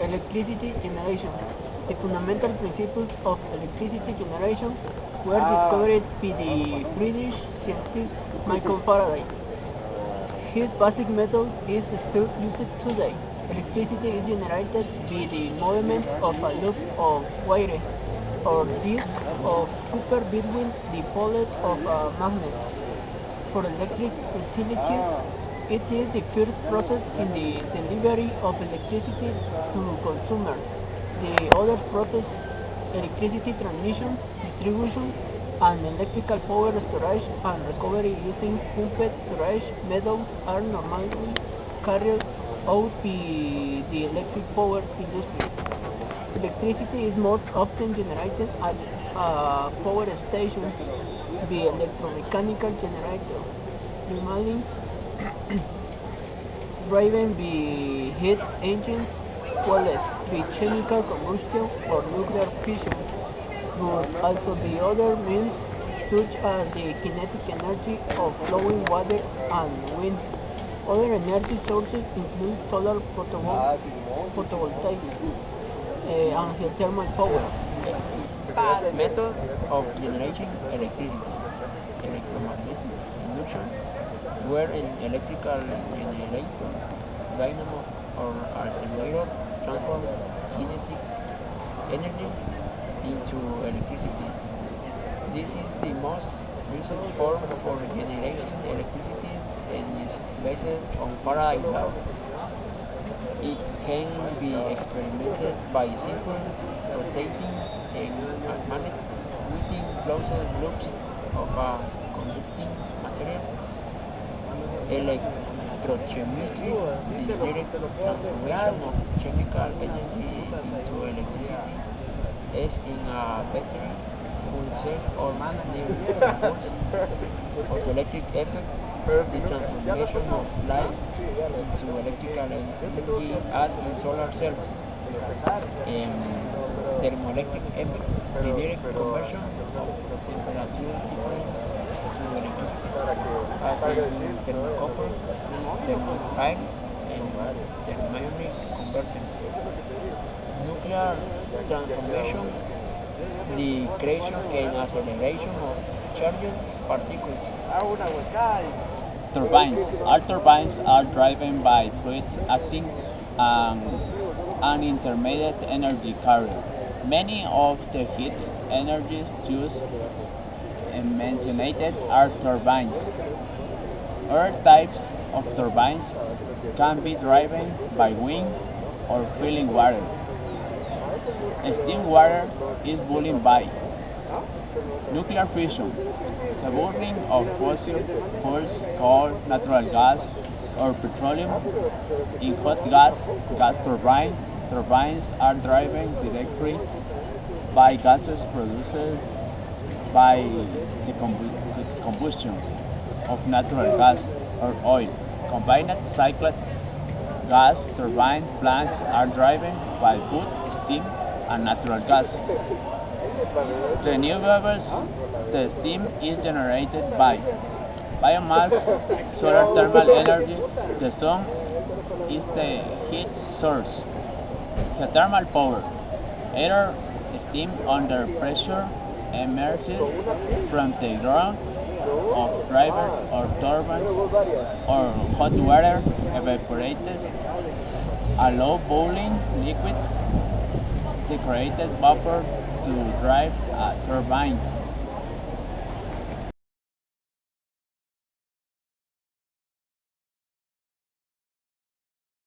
Electricity generation. The fundamental principles of electricity generation were discovered by the British scientist Michael Faraday. His basic method is still used today. Electricity is generated by the movement of a loop of wire or disc of copper between the poles of a magnet. For electric utility, it is the first process in the delivery of electricity to consumers. The other process, electricity transmission, distribution, and electrical power storage and recovery using pumped storage methods are normally carried out by the electric power industry. Electricity is most often generated at power stations by electromechanical generators, primarily driven by heat engines, fueled by chemical combustion or nuclear fission, but also by other means such as the kinetic energy of flowing water and wind. Other energy sources include solar photovoltaic and geothermal power. Method of generating electricity. Electromagnetic induction, where an electrical generator, dynamo, or alternator transforms kinetic energy into electricity. This is the most recent form for generating electricity and is based on Faraday's law. It can be experimented by simply rotating a magnet within closed loops of a conducting material. Electrochemistry, the direct transformation of chemical energy into electricity, as in a battery, full cell, or near photoelectric effect, the transformation of light into electrical energy as in solar cells. Thermoelectric effect, the direct conversion of temperature difference to electricity, as in thermocouple, thermophile, and thermionic converter. Nuclear transformation, the creation and acceleration of charged particles. Turbines. All turbines are driven by fluids acting an intermediate energy carrier. Many of the heat energies used and mentioned are turbines. Other types of turbines can be driven by wind or filling water. Steam water is boiling by nuclear fission, the burning of fossil fuels, coal, natural gas, or petroleum in hot gas turbines. Turbines are driven directly by gases produced by the combustion of natural gas or oil. Combined cycle gas turbine plants are driven by wood, steam, and natural gas. Renewables, the steam is generated by biomass, solar thermal energy, the sun is the heat source. Geothermal power, either steam under pressure emerges from the ground of drivers or turbines, or hot water evaporated, a low boiling liquid, the created vapor to drive a turbine.